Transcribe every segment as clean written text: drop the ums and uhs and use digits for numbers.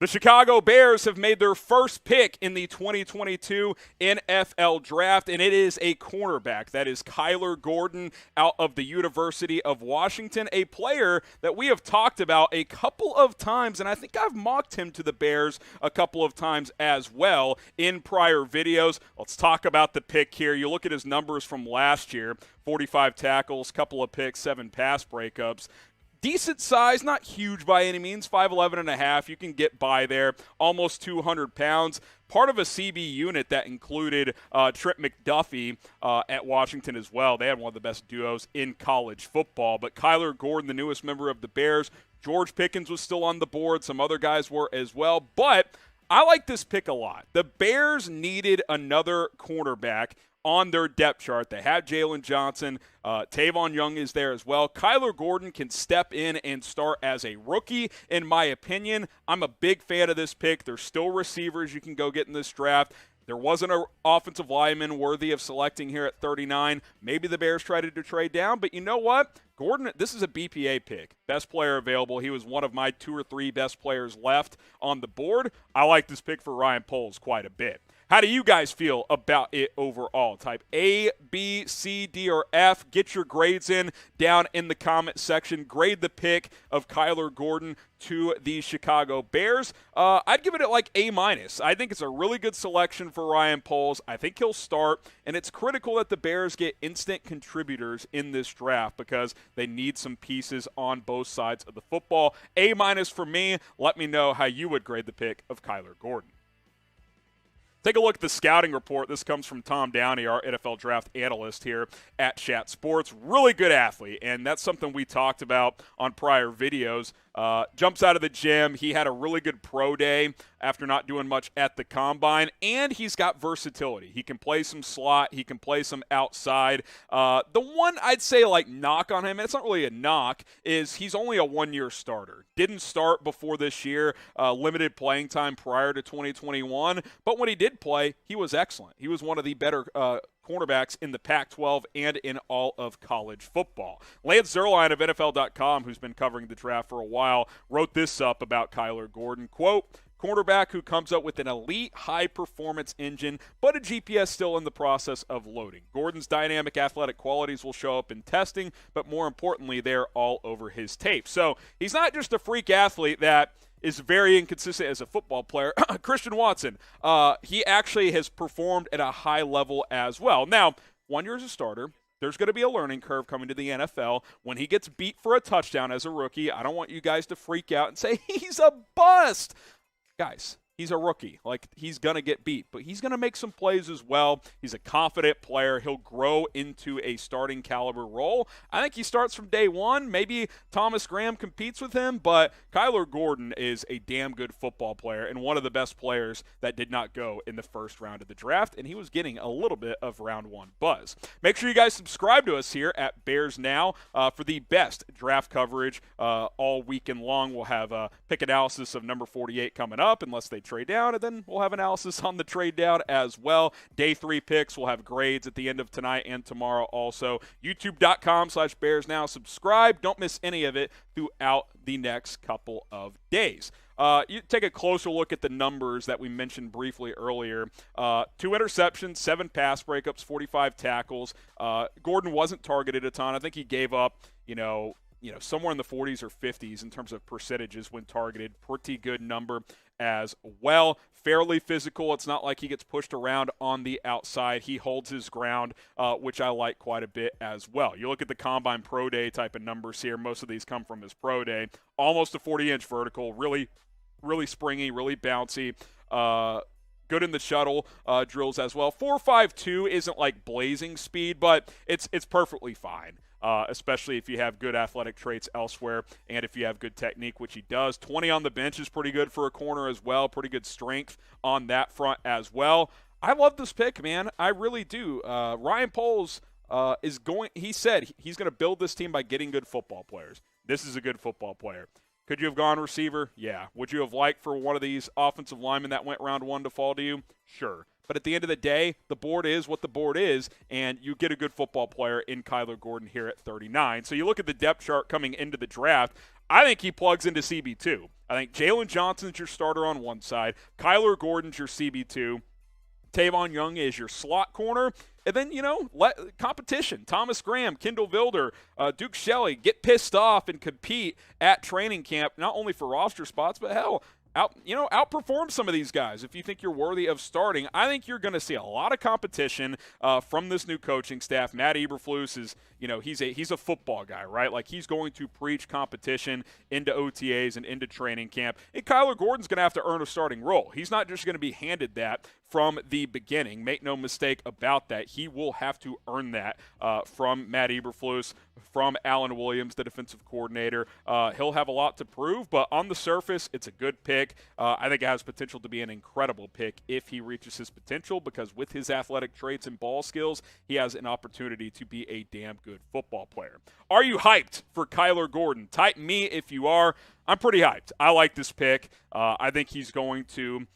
The Chicago Bears have made their first pick in the 2022 NFL Draft, and it is a cornerback. That is Kyler Gordon out of the University of Washington, a player that we have talked about a couple of times, and I think I've mocked him to the Bears a couple of times as well in prior videos. Let's talk about the pick here. You look at his numbers from last year, 45 tackles, couple of picks, 7 pass breakups. Decent size, not huge by any means, 5'11 and a half. You can get by there, almost 200 pounds. Part of a CB unit that included Trent McDuffie at Washington as well. They had one of the best duos in college football. But Kyler Gordon, the newest member of the Bears, George Pickens was still on the board. Some other guys were as well. But I like this pick a lot. The Bears needed another cornerback on their depth chart. They have Jalen Johnson. Tavon Young is there as well. Kyler Gordon can step in and start as a rookie, in my opinion. I'm a big fan of this pick. There's still receivers you can go get in this draft. There wasn't an offensive lineman worthy of selecting here at 39. Maybe the Bears tried to trade down, but you know what? Gordon, this is a BPA pick. Best player available. He was one of my 2 or 3 best players left on the board. I like this pick for Ryan Poles quite a bit. How do you guys feel about it overall? Type A, B, C, D, or F. Get your grades in down in the comment section. Grade the pick of Kyler Gordon to the Chicago Bears. I'd give it like A-. I think it's a really good selection for Ryan Poles. I think he'll start, and it's critical that the Bears get instant contributors in this draft because they need some pieces on both sides of the football. A- for me. Let me know how you would grade the pick of Kyler Gordon. Take a look at the scouting report. This comes from Tom Downey, our NFL draft analyst here at Chat Sports. Really good athlete, and that's something we talked about on prior videos. Jumps out of the gym. He had a really good pro day after not doing much at the combine, and he's got versatility. He can play some slot. He can play some outside. The one I'd say like knock on him, and it's not really a knock, is he's only a one-year starter. Didn't start before this year, limited playing time prior to 2021, but when he did play, he was excellent. He was one of the better cornerbacks in the Pac-12 and in all of college football. Lance Zierlein of NFL.com, who's been covering the draft for a while, wrote this up about Kyler Gordon. Quote, cornerback who comes up with an elite high-performance engine, but a GPS still in the process of loading. Gordon's dynamic athletic qualities will show up in testing, but more importantly, they're all over his tape. So he's not just a freak athlete that is very inconsistent as a football player. Christian Watson, he actually has performed at a high level as well. Now, 1 year as a starter, there's going to be a learning curve coming to the NFL. When he gets beat for a touchdown as a rookie, I don't want you guys to freak out and say, he's a bust. Guys, he's a rookie. Like, he's going to get beat, but he's going to make some plays as well. He's a confident player. He'll grow into a starting caliber role. I think he starts from day one. Maybe Thomas Graham competes with him, but Kyler Gordon is a damn good football player and one of the best players that did not go in the first round of the draft, and he was getting a little bit of round one buzz. Make sure you guys subscribe to us here at Bears Now for the best draft coverage all weekend long. We'll have a pick analysis of number 48 coming up, unless they trade down, and then we'll have analysis on the trade down as well. Day 3 picks. We'll have grades at the end of tonight and tomorrow also. YouTube.com/BearsNow. Subscribe. Don't miss any of it throughout the next couple of days. You take a closer look at the numbers that we mentioned briefly earlier. 2 interceptions, 7 pass breakups, 45 tackles. Gordon wasn't targeted a ton. I think he gave up, somewhere in the 40s or 50s in terms of percentages when targeted. Pretty good number as well. Fairly physical. It's not like he gets pushed around on the outside. He holds his ground, which I like quite a bit as well. You look at the Combine Pro Day type of numbers here. Most of these come from his Pro Day. Almost a 40-inch vertical. Really, really springy, really bouncy. Good in the shuttle drills as well. 4.52 isn't like blazing speed, but it's perfectly fine. Especially if you have good athletic traits elsewhere and if you have good technique, which he does. 20 on the bench is pretty good for a corner as well. Pretty good strength on that front as well. I love this pick, man. I really do. Ryan Poles he said he's going to build this team by getting good football players. This is a good football player. Could you have gone receiver? Yeah. Would you have liked for one of these offensive linemen that went round 1 to fall to you? Sure. But at the end of the day, the board is what the board is, and you get a good football player in Kyler Gordon here at 39. So you look at the depth chart coming into the draft, I think he plugs into CB2. I think Jalen Johnson's your starter on one side, Kyler Gordon's your CB2, Tavon Young is your slot corner. And then, competition. Thomas Graham, Kendall Vilder, Duke Shelley get pissed off and compete at training camp, not only for roster spots, but hell, outperform some of these guys. If you think you're worthy of starting, I think you're going to see a lot of competition from this new coaching staff. Matt Eberflus is, he's a football guy, right? Like, he's going to preach competition into OTAs and into training camp. And Kyler Gordon's going to have to earn a starting role. He's not just going to be handed that from the beginning. Make no mistake about that. He will have to earn that from Matt Eberflus, from Alan Williams, the defensive coordinator. He'll have a lot to prove, but on the surface, it's a good pick. I think it has potential to be an incredible pick if he reaches his potential, because with his athletic traits and ball skills, he has an opportunity to be a damn good football player. Are you hyped for Kyler Gordon? Type me if you are. I'm pretty hyped. I like this pick. I think he's going to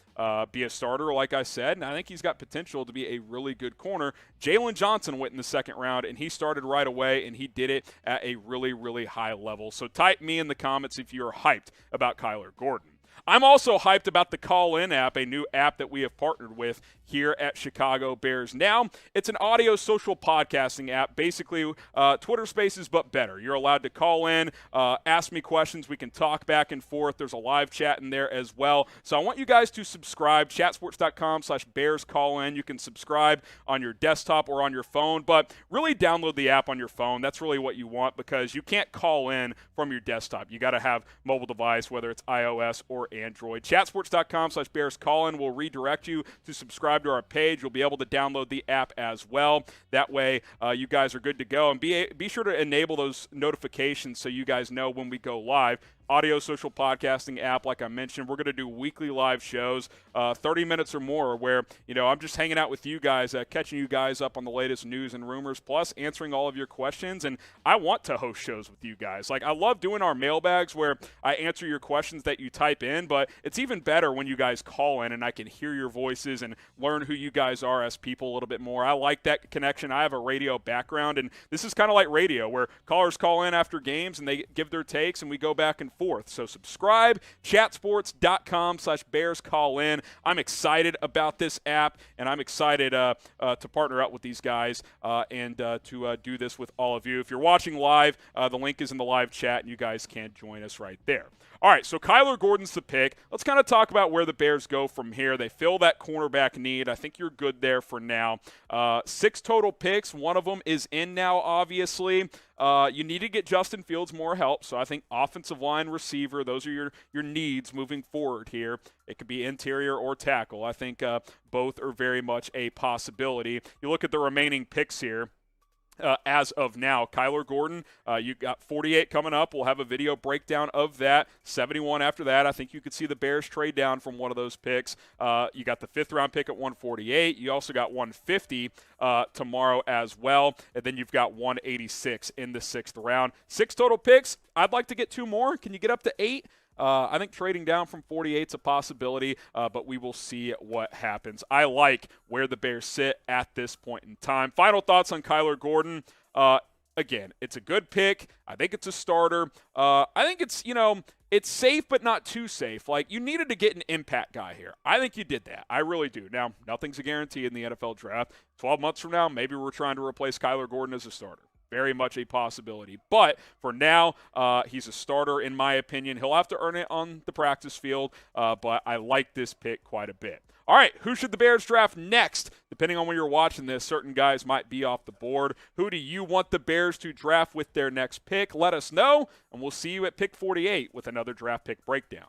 be a starter, like I said, and I think he's got potential to be a really good corner. Jalen Johnson went in the second round, and he started right away, and he did it at a really, really high level. So type me in the comments if you're hyped about Kyler Gordon. I'm also hyped about the Call-In app, a new app that we have partnered with here at Chicago Bears Now. It's an audio social podcasting app, basically Twitter Spaces, but better. You're allowed to call in, ask me questions. We can talk back and forth. There's a live chat in there as well. So I want you guys to subscribe, chatsports.com/BearsCallIn. You can subscribe on your desktop or on your phone, but really download the app on your phone. That's really what you want, because you can't call in from your desktop. You got to have mobile device, whether it's iOS or Android. Chatsports.com/BearsCallIn will redirect you to subscribe to our page. You'll be able to download the app as well. That way, you guys are good to go. And be sure to enable those notifications so you guys know when we go live. Audio social podcasting app, like I mentioned. We're going to do weekly live shows, 30 minutes or more, where, I'm just hanging out with you guys, catching you guys up on the latest news and rumors, plus answering all of your questions. And I want to host shows with you guys. Like, I love doing our mailbags where I answer your questions that you type in, but it's even better when you guys call in and I can hear your voices and learn who you guys are as people a little bit more. I like that connection. I have a radio background, and this is kind of like radio, where callers call in after games and they give their takes and we go back and forth. So subscribe, chatsports.com/BearsCallIn. I'm excited about this app, and I'm excited to partner up with these guys and to do this with all of you. If you're watching live, the link is in the live chat, and you guys can join us right there. All right, so Kyler Gordon's the pick. Let's kind of talk about where the Bears go from here. They fill that cornerback need. I think you're good there for now. 6 total picks. One of them is in now, obviously. You need to get Justin Fields more help, so I think offensive line, receiver, those are your needs moving forward here. It could be interior or tackle. I think both are very much a possibility. You look at the remaining picks here. As of now, Kyler Gordon, you got 48 coming up. We'll have a video breakdown of that. 71 after that. I think you could see the Bears trade down from one of those picks. You got the 5th-round pick at 148. You also got 150 tomorrow as well. And then you've got 186 in the 6th round. 6 total picks. I'd like to get 2 more. Can you get up to 8? I think trading down from 48 is a possibility, but we will see what happens. I like where the Bears sit at this point in time. Final thoughts on Kyler Gordon. Again, it's a good pick. I think it's a starter. I think it's, it's safe but not too safe. Like, you needed to get an impact guy here. I think you did that. I really do. Now, nothing's a guarantee in the NFL draft. 12 months from now, maybe we're trying to replace Kyler Gordon as a starter. Very much a possibility. But for now, he's a starter in my opinion. He'll have to earn it on the practice field, but I like this pick quite a bit. All right, who should the Bears draft next? Depending on when you're watching this, certain guys might be off the board. Who do you want the Bears to draft with their next pick? Let us know, and we'll see you at pick 48 with another draft pick breakdown.